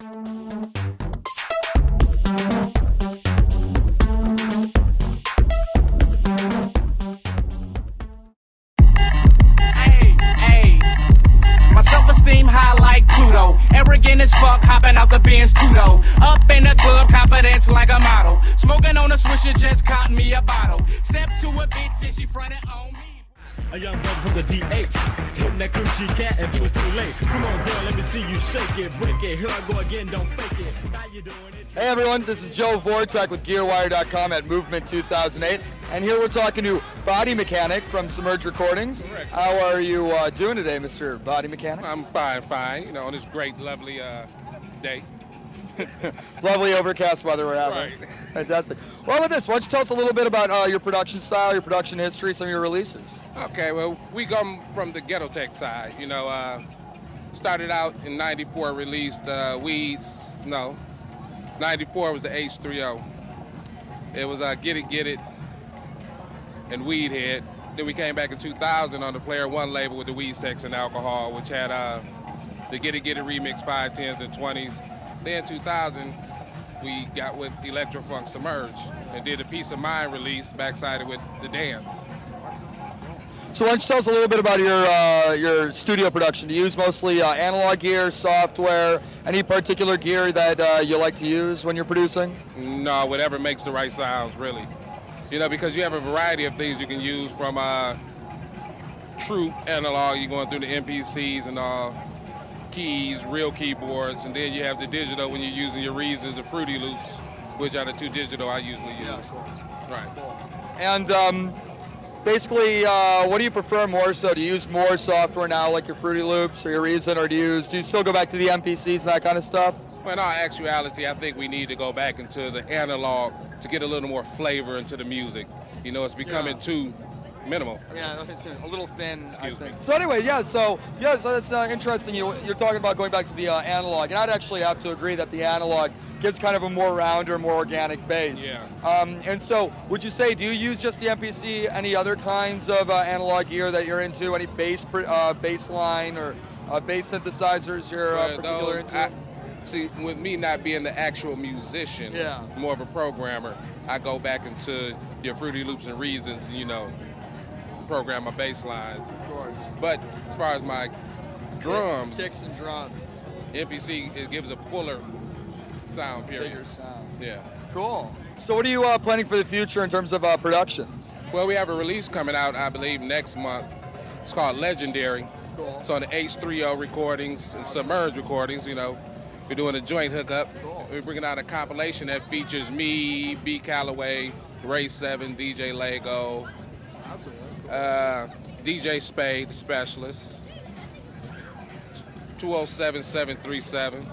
High like Pluto, arrogant as fuck, hopping out the Benz Tudo. Up in the club, confidence like a model. Smoking on a swisher, just caught me a bottle. Step to a bitch and she fronted on me. A young brother from the DH, hitting that coochie cat until it's too late. Come on, girl, let me see you shake it, break it. Here I go again, don't fake it. Now you doing it. Hey everyone, this is Joe Vortech with GearWire.com at Movement 2008, and here we're talking to Body Mechanic from Submerge Recordings. Correct. How are you doing today, Mr. Body Mechanic? I'm fine. You know, on this great, lovely day. Lovely overcast weather we're having. Right. Fantastic. Well, how about this? Why don't you tell us a little bit about your production style, your production history, some of your releases? Okay, well, we come from the ghetto tech side. You know, started out in '94, released Weeds. No, '94 was the H3O. It was Get It, and Weed Head. Then we came back in 2000 on the Player One label with the Weed Sex and Alcohol, which had the Get It remix 5, 10s, and 20s. Then 2000, we got with Electro-Funk Submerge and did a Peace of Mind release, backsided with The Dance. So why don't you tell us a little bit about your studio production? Do you use mostly analog gear, software, any particular gear that you like to use when you're producing? No, whatever makes the right sounds, really. You know, because you have a variety of things you can use, from true analog, you're going through the MPCs and all, keys, real keyboards, and then you have the digital when you're using your Reasons, the Fruity Loops, which are the two digital I usually use. Yeah, of course. Right. Cool. And basically, what do you prefer more so? Do you use more software now, like your Fruity Loops or your Reason, or do you still go back to the MPCs and that kind of stuff? Well, in all actuality, I think we need to go back into the analog to get a little more flavor into the music. You know, it's becoming too minimal. Yeah, it's a little thin. Excuse me. So anyway, so that's interesting. You're talking about going back to the analog, and I'd actually have to agree that the analog gives kind of a more rounder, more organic bass. Yeah. And so, would you say, do you use just the MPC? Any other kinds of analog gear that you're into? Any bass line or bass synthesizers you're particular into? See, with me not being the actual musician, more of a programmer, I go back into your Fruity Loops and Reasons, you know, program my bass lines. Of course. But as far as my drums, kicks and drums, MPC, it gives a fuller sound, period. Bigger sound. Yeah. Cool. So what are you planning for the future in terms of production? Well, we have a release coming out, I believe, next month. It's called Legendary. Cool. It's on the H3O recordings and Submerge recordings, you know. We're doing a joint hookup. Cool. We're bringing out a compilation that features me, B. Calloway, Ray 7, DJ Lego, DJ Spade, the specialist, 207-737.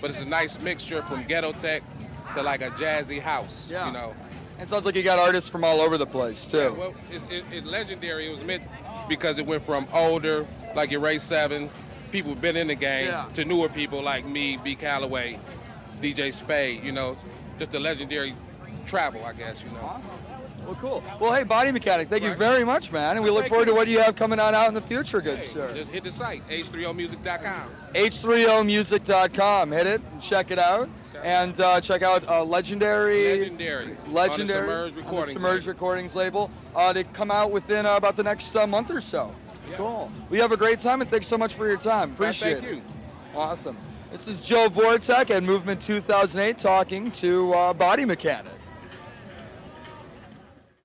But it's a nice mixture from ghetto tech to like a jazzy house, you know. It sounds like you got artists from all over the place, too. Yeah, well, it's legendary. It was meant because it went from older, like your Ray 7, people who've been in the game, to newer people like me, B. Calloway, DJ Spade, you know. Just a legendary travel, I guess, you know. Awesome. Well, cool. Well, hey, Body Mechanic, thank you very much, man. And we look forward to what you have coming on out in the future, good sir. Just hit the site, h3omusic.com. h3omusic.com. Hit it and check it out. And check out Legendary on the Submerge Recordings label. They come out within about the next month or so. Yeah. Cool. We have a great time, and thanks so much for your time. Appreciate it. Thank you. Awesome. This is Joe Vortech at Movement 2008 talking to Body Mechanic.